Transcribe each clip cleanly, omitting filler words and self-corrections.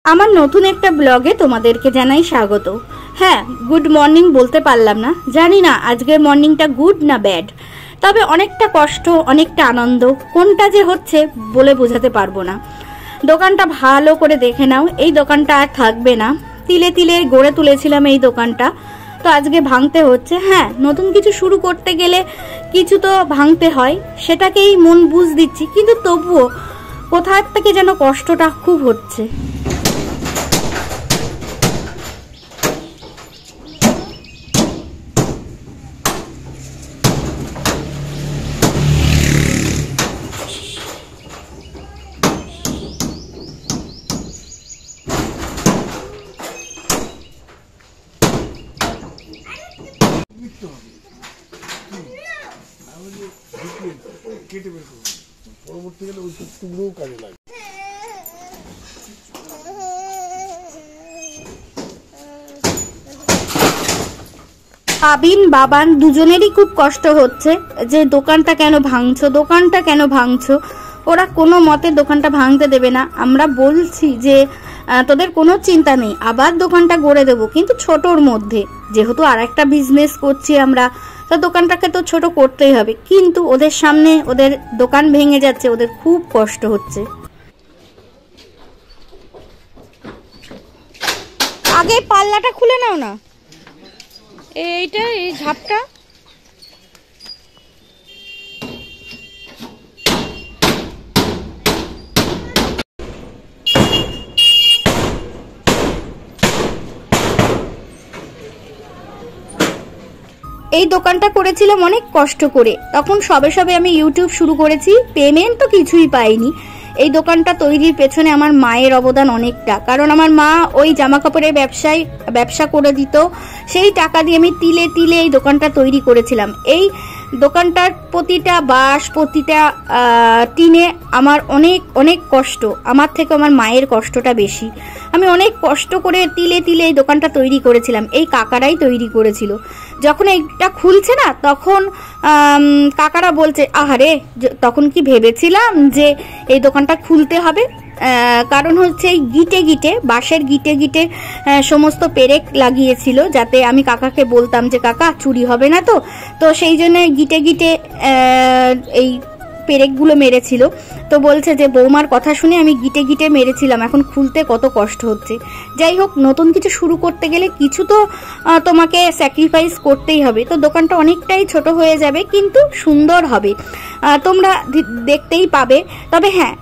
আমার নতুন একটা ব্লগে তোমাদেরকে জানাই স্বাগত। হ্যাঁ, গুড মর্নিং বলতে পারলাম না, জানি না আজকের মর্নিংটা গুড না ব্যাড, তবে অনেকটা কষ্ট অনেকটা আনন্দ, কোনটা যে হচ্ছে বলে বোঝাতে পারবো না। দোকানটা ভালো করে দেখে নাও, এই দোকানটা আর থাকবে না। তিলে তিলে গড়ে তুলেছিলাম এই দোকানটা, তো আজকে ভাঙতে হচ্ছে। হ্যাঁ, নতুন কিছু শুরু করতে গেলে কিছু তো ভাঙতে হয়, সেটাকেই মন বুঝ দিচ্ছি, কিন্তু তবুও কোথার থেকে যেন কষ্টটা খুব হচ্ছে। আবিন বাবান দুজনেরই খুব কষ্ট হচ্ছে যে দোকানটা কেন ভাঙছো, দোকানটা কেন ভাঙছো। ওরা কোনো মতে দোকানটা ভাঙতে দেবে না। আমরা বলছি যে তোদের কোনো চিন্তা নেই, আবার দোকানটা গড়ে দেবো, কিন্তু ছোটোর মধ্যে, যেহেতু আর একটা বিজনেস করছি আমরা, তো দোকানটাকে তো ছোট করতেই হবে। কিন্তু ওদের সামনে ওদের দোকান ভেঙে যাচ্ছে, ওদের খুব কষ্ট হচ্ছে। আগে পাল্লাটা খুলে নাও না, এইটা এই ঝাপটা। এই দোকানটা করেছিলাম অনেক কষ্ট করে, তখন সবে সবে আমি ইউটিউব শুরু করেছি, পেমেন্ট তো কিছুই পাইনি। এই দোকানটা তৈরির পেছনে আমার মায়ের অবদান অনেকটা, কারণ আমার মা ওই জামা কাপড়ের ব্যবসা করে দিত, সেই টাকা দিয়ে আমি তিলে তিলে এই দোকানটা তৈরি করেছিলাম। এই দোকানটার প্রতিটা বাঁশ, প্রতিটা টিনে আমার অনেক অনেক কষ্ট, আমার থেকে আমার মায়ের কষ্টটা বেশি। আমি অনেক কষ্ট করে তিলে তিলে এই দোকানটা তৈরি করেছিলাম, এই কাকারাই তৈরি করেছিল। যখন এইটা খুলছে না, তখন কাকারা বলছে আহারে, তখন কি ভেবেছিলাম যে এই দোকানটা খুলতে হবে। কারণ হচ্ছে এই গিটে গিটে, বাঁশের গিটে গিটে সমস্ত পেরেক লাগিয়েছিল, যাতে আমি কাকাকে বলতাম যে কাকা চুরি হবে না তো, তো সেই জন্য গিটে গিটে এই পেরেকগুলো মেরেছিল। তো বলছে যে বৌমার কথা শুনে আমি গিটে গিটে মেরেছিলাম, এখন খুলতে কত কষ্ট হচ্ছে। যাই হোক, নতুন কিছু শুরু করতে গেলে কিছু তো তোমাকে স্যাক্রিফাইস করতেই হবে। তো দোকানটা অনেকটাই ছোট হয়ে যাবে, কিন্তু সুন্দর হবে, তোমরা দেখতেই পাবে। তবে হ্যাঁ,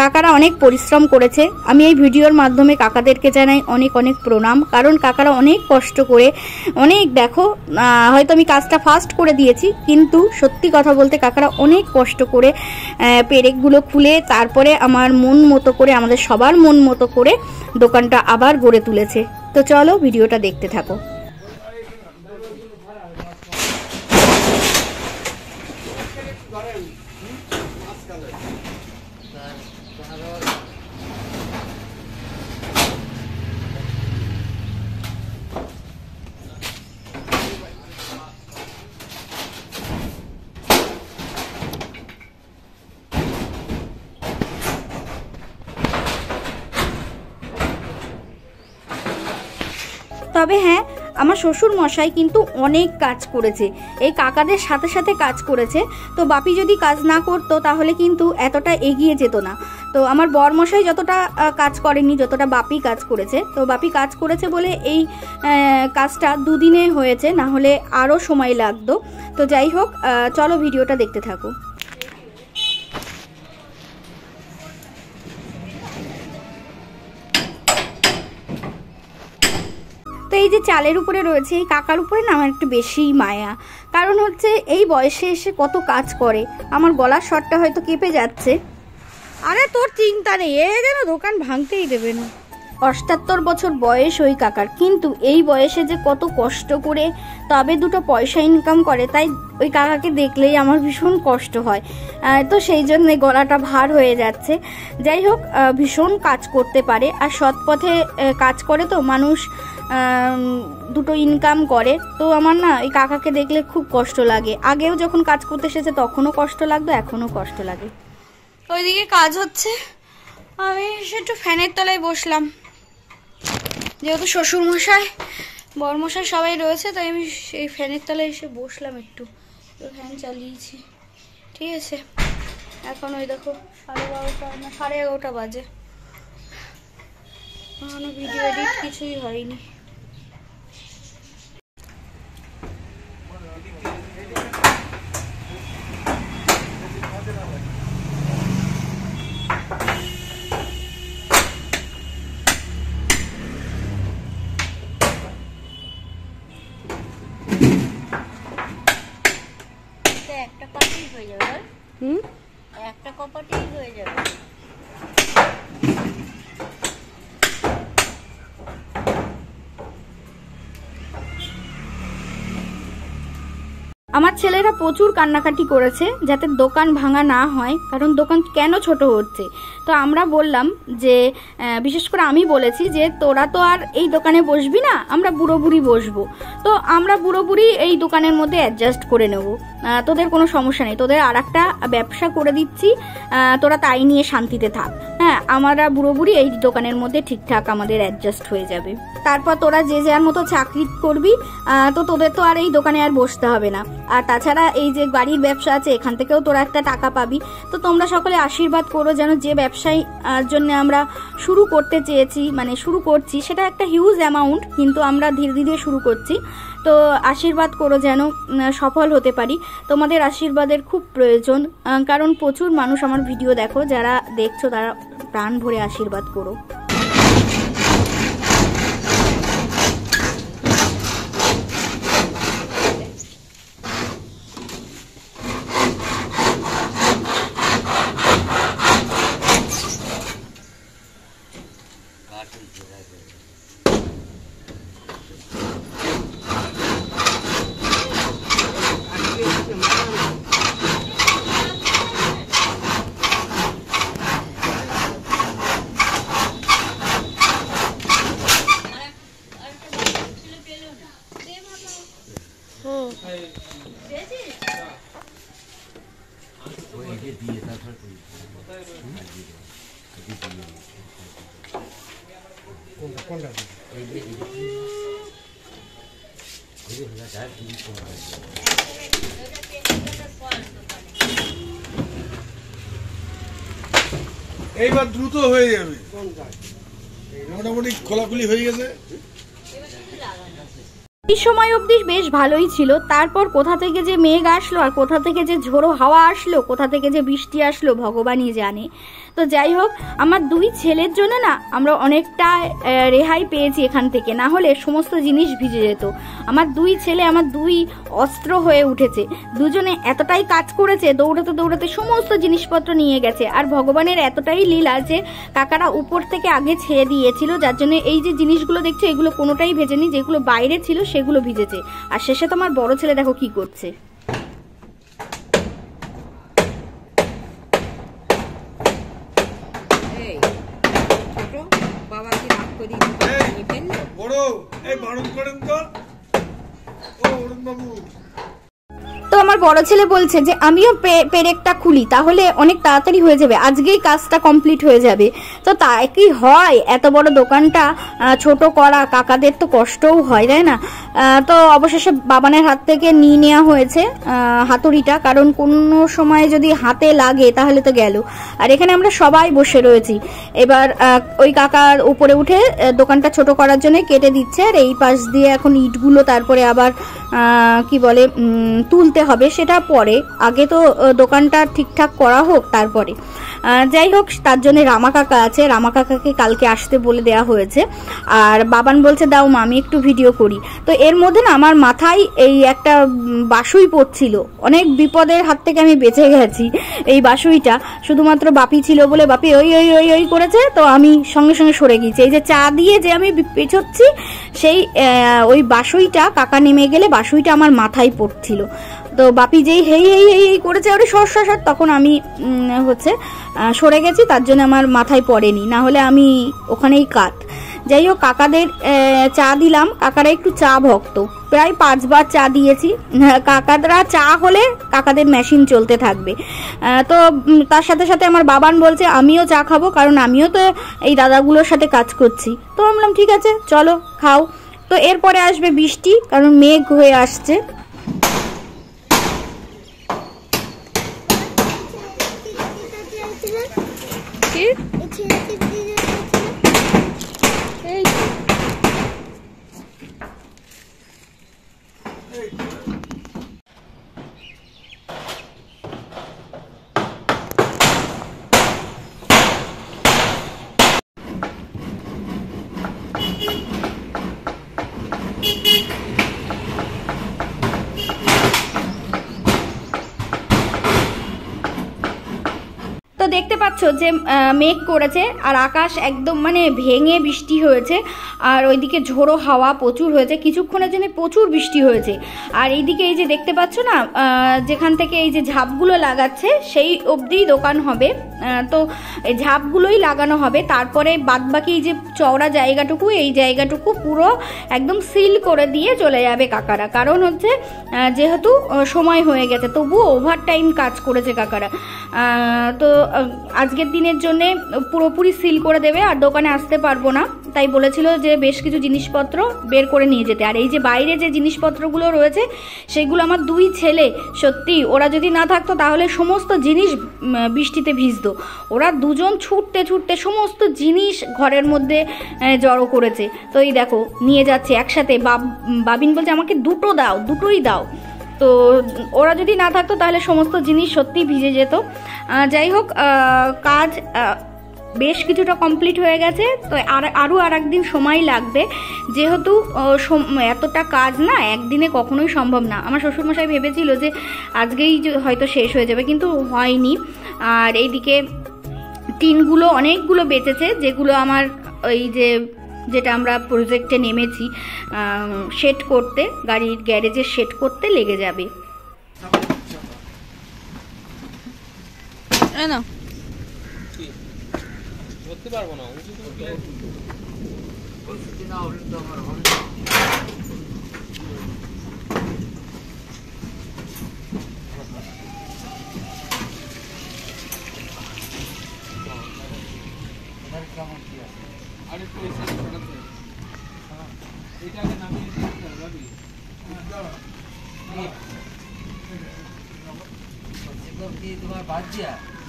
কাকারা অনেক পরিশ্রম করেছে। আমি এই ভিডিওর মাধ্যমে কাকাদেরকে জানাই অনেক অনেক প্রণাম, কারণ কাকারা অনেক কষ্ট করে, অনেক, দেখো হয়তো আমি কাজটা ফাস্ট করে দিয়েছি, কিন্তু সত্যি কথা বলতে কাকারা অনেক কষ্ট করে পেরেকগুলো খুলে তারপরে আমার মন মতো করে, আমাদের সবার মন মতো করে দোকানটা আবার গড়ে তুলেছে। তো চলো ভিডিওটা দেখতে থাকো। তবে হ্যাঁ, আমার শ্বশুর মশাই কিন্তু অনেক কাজ করেছে, এই কাকাদের সাথে সাথে কাজ করেছে। তো বাপি যদি কাজ না করতো তাহলে কিন্তু এতটা এগিয়ে যেত না। তো আমার বর মশাই যতটা কাজ করেনি যতটা বাপি কাজ করেছে। তো বাপি কাজ করেছে বলে এই কাজটা দুদিনে হয়েছে, না হলে আরও সময় লাগতো। তো যাই হোক, চলো ভিডিওটা দেখতে থাকো। তো এই যে চালের উপরে রয়েছে, এই কাকার উপরে না আমার একটু বেশিই মায়া, কারণ হচ্ছে এই বয়সে এসে কত কাজ করে। আমার গলার স্বরটা হয়তো কেঁপে যাচ্ছে। আরে তোর চিন্তা নেই, এ যেন দোকান ভাঙতেই দেবে না। 78 বছর বয়স ওই কাকার, কিন্তু এই বয়সে যে কত কষ্ট করে তবে দুটো পয়সা ইনকাম করে, তাই ওই কাকাকে দেখলেই আমার ভীষণ কষ্ট হয়। তো সেই জন্য গলাটা ভার হয়ে যাচ্ছে। যাই হোক, ভীষণ কাজ করতে পারে, আর সৎ পথে কাজ করে তো মানুষ, দুটো ইনকাম করে। তো আমার না এই কাকাকে দেখলে খুব কষ্ট লাগে। আগেও যখন কাজ করতে এসেছে তখনও কষ্ট লাগতো, এখনও কষ্ট লাগে। ওইদিকে কাজ হচ্ছে, আমি একটু ফ্যানের তলায় বসলাম। যেহেতু শ্বশুরমশাই বরমশাই সবাই রয়েছে, তাই আমি সেই ফ্যানের তলায় এসে বসলাম একটু, তো ফ্যান চালিয়েছি। ঠিক আছে, এখন ওই দেখো 12:30 না 11:30 বাজে, এখনো ভিডিও এডিট কিছুই হয়নি। একটা কপাটি হয়ে যাবে, একটা কপাটি হয়ে যাবে। আমার ছেলেরা প্রচুর কান্নাকাটি করেছে যাতে দোকান ভাঙা না হয়, কারণ দোকান কেন ছোট হচ্ছে। তো আমরা বললাম যে বিশেষ করে আমি বলেছি যে তোরা তো আর এই দোকানে বসবি না, আমরা বুড়ো বুড়ি বসবো, তো আমরা বুড়ো বুড়ি এই দোকানের মধ্যে অ্যাডজাস্ট করে নেব, তোদের কোনো সমস্যা নেই, তোদের আর একটা ব্যবসা করে দিচ্ছি, তোরা তাই নিয়ে শান্তিতে থাক। হ্যাঁ, আমরা বুড়ো বুড়ি এই দোকানের মধ্যে ঠিকঠাক আমাদের অ্যাডজাস্ট হয়ে যাবে। তারপর তোরা যে যার মতো চাকরি করবি, তো তোদের তো আর এই দোকানে আর বসতে হবে না। আর তাছাড়া এই যে গাড়ির ব্যবসা আছে, এখান থেকেও তোরা একটা টাকা পাবি। তো তোমরা সকলে আশীর্বাদ করো যেন যে ব্যবসায় জন্য আমরা শুরু করতে চেয়েছি, মানে শুরু করছি, সেটা একটা হিউজ অ্যামাউন্ট, কিন্তু আমরা ধীরে ধীরে শুরু করছি। তো আশীর্বাদ করো যেন সফল হতে পারি। তোমাদের আশীর্বাদের খুব প্রয়োজন, কারণ প্রচুর মানুষ আমার ভিডিও দেখো, যারা দেখছো তারা প্রাণ ভরে আশীর্বাদ করো। এইবার দ্রুত হয়ে যাবে, মোটামুটি খোলাখুলি হয়ে গেছে। এই সময় অবধি বেশ ভালোই ছিল, তারপর কোথা থেকে যে মেঘ আসলো আর কোথা থেকে যে ঝোড়ো হাওয়া আসলো, কোথা থেকে যে বৃষ্টি আসলো ভগবানই জানে। তো যাই হোক, আমার দুই ছেলের জন্য না আমরা অনেকটা রেহাই পেয়েছি এখান থেকে, না হলে সমস্ত জিনিস ভিজে যেত। আমার দুই ছেলে আমার দুই অস্ত্র হয়ে উঠেছে, দুজনে এতটাই কাজ করেছে, দৌড়াতে দৌড়াতে সমস্ত জিনিসপত্র নিয়ে গেছে। আর ভগবানের এতটাই লীলা যে কাকারা উপর থেকে আগে ছেড়ে দিয়েছিল, যার জন্য এই যে জিনিসগুলো দেখছো এগুলো কোনোটাই ভেজেনি, যেগুলো বাইরে ছিল সেগুলো ভিজেছে। আর শেষে তো আমার বড় ছেলে দেখো কি করছে। তো আমার বড় ছেলে বলছে যে আমিও পেরেকটা খুলি, তাহলে অনেক তাড়াতাড়ি হয়ে যাবে, আজকেই কাজটা কমপ্লিট হয়ে যাবে। তো তাই কি হয়, এত বড় দোকানটা ছোট করা, কাকাদের তো কষ্টও হয়, তাই না? তো অবশেষে বাবানের হাত থেকে নিয়ে নেওয়া হয়েছে হাতুড়িটা, কারণ কোনো সময় যদি হাতে লাগে তাহলে তো গেল। আর এখানে আমরা সবাই বসে রয়েছি। এবার ওই কাকার উপরে উঠে দোকানটা ছোট করার জন্য কেটে দিচ্ছে, আর এই পাশ দিয়ে এখন ইটগুলো তারপরে আবার কি বলে তুলতে হবে, সেটা পরে, আগে তো দোকানটা ঠিকঠাক করা হোক তারপরে। যাই হোক, তার জন্য রামা কাকা আছে, রামা কাকাকে কালকে আসতে বলে দেওয়া হয়েছে। আর বাবান বলছে দাও মা আমি একটু ভিডিও করি। তো এর মধ্যে না আমার মাথায় এই একটা বাসুই পড়ছিল, অনেক বিপদের হাত থেকে আমি বেঁচে গেছি। এই বাসুইটা শুধুমাত্র বাপি ছিল বলে বাপি ওই ওই ওই ওই করেছে, তো আমি সঙ্গে সঙ্গে সরে গিয়েছি। এই যে চা দিয়ে যে আমি পেছোচ্ছি, সেই ওই বাসুইটা কাকা নেমে গেলে বাসুইটা আমার মাথায় পড়ছিল। তো বাপি যেই হেই হেই হেই হেই করেছে ওরে সর, তখন আমি সরে গেছি, তার জন্য আমার মাথায় পড়েনি, না হলে আমি ওখানেই কাত। যাই হোক, কাকাদের চা দিলাম। কাকারা একটু চা ভক্ত, প্রায় 5 বার চা দিয়েছি। কাকারা চা হলে কাকাদের মেশিন চলতে থাকবে। তো তার সাথে সাথে আমার বাবান বলছে আমিও চা খাবো, কারণ আমিও তো এই দাদাগুলোর সাথে কাজ করছি। তো আমি বললাম ঠিক আছে চলো খাও। তো এরপরে আসবে বৃষ্টি, কারণ মেঘ হয়ে আসছে। তো দেখতে পাচ্ছ যে মেঘ করেছে আর আকাশ একদম মানে ভেঙে বৃষ্টি হয়েছে, আর ওইদিকে ঝোড়ো হাওয়া প্রচুর হয়েছে, কিছুক্ষণের জন্য প্রচুর বৃষ্টি হয়েছে। আর এইদিকে এই যে দেখতে পাচ্ছ না, যেখান থেকে এই যে ঝাপগুলো লাগাচ্ছে সেই অবধি দোকান হবে। তো এই ঝাপগুলোই লাগানো হবে, তারপরে বাদবাকি এই যে চওড়া জায়গাটুকু, এই জায়গাটুকু পুরো একদম সিল করে দিয়ে চলে যাবে কাকারা। কারণ হচ্ছে যেহেতু সময় হয়ে গেছে, তবুও ওভার টাইম কাজ করেছে কাকারা। তো আজকের দিনের জন্য পুরোপুরি সিল করে দেবে, আর দোকানে আসতে পারবো না, তাই বলেছিল যে বেশ কিছু জিনিসপত্র বের করে নিয়ে যেতে। আর এই যে বাইরে যে জিনিসপত্রগুলো রয়েছে সেগুলো আমার 2 ছেলে, সত্যি ওরা যদি না থাকতো তাহলে সমস্ত জিনিস বৃষ্টিতে ভিজতো। ওরা দুজন ছুটতে ছুটতে সমস্ত জিনিস ঘরের মধ্যে জড়ো করেছে। তো এই দেখো নিয়ে যাচ্ছে একসাথে। বাবিন বলছে আমাকে দুটোই দাও। তো ওরা যদি না থাকতো তাহলে সমস্ত জিনিস সত্যি ভিজে যেত। যাই হোক, কাজ বেশ কিছুটা কমপ্লিট হয়ে গেছে। তো আরও একদিন সময় লাগবে, যেহেতু এতটা কাজ না একদিনে কখনোই সম্ভব না। আমার শ্বশুরমশাই ভেবেছিল যে আজকেই হয়তো শেষ হয়ে যাবে, কিন্তু হয়নি। আর এইদিকে টিনগুলো অনেকগুলো বেঁচেছে, যেগুলো আমার ওই যেটা আমরা প্রজেক্টে নেমেছি সেট করতে, গাড়ির গ্যারেজে সেট করতে লেগে যাবে। তোমার বাদ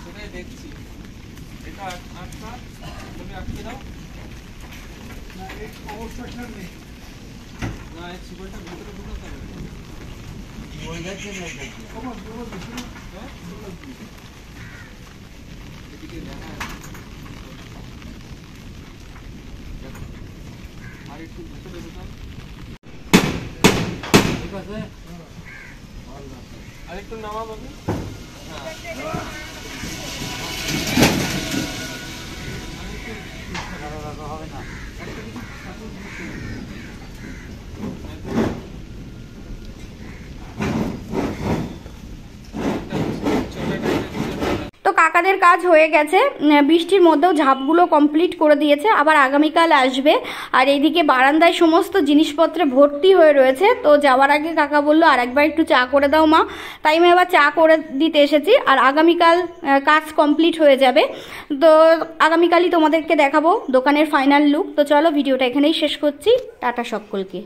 সেটাই দেখছি। এটা আটটা তুমি আটকে দাও না, এই অবস্থাটা নেই না, এই শিকলটা ভিতরে ঢুকাতে হবে। ওই যাচ্ছে না, এদিকে দেখা আর একটু ভিতরে ঢুকান। ঠিক আছে, আরেকটু নামা পাবে। হবে না। তো কাকাদের কাজ হয়ে গেছে, বৃষ্টির মধ্যেও ঝাপগুলো কমপ্লিট করে দিয়েছে, আবার আগামীকাল আসবে। আর এইদিকে বারান্দায় সমস্ত জিনিসপত্রে ভর্তি হয়ে রয়েছে। তো যাওয়ার আগে কাকা বললো আরেকবার একটু চা করে দাও মা, তাই আমি আবার চা করে দিতে এসেছি। আর আগামীকাল কাজ কমপ্লিট হয়ে যাবে, তো আগামীকালই তোমাদেরকে দেখাবো দোকানের ফাইনাল লুক। তো চলো ভিডিওটা এখানেই শেষ করছি, টাটা সকলকে।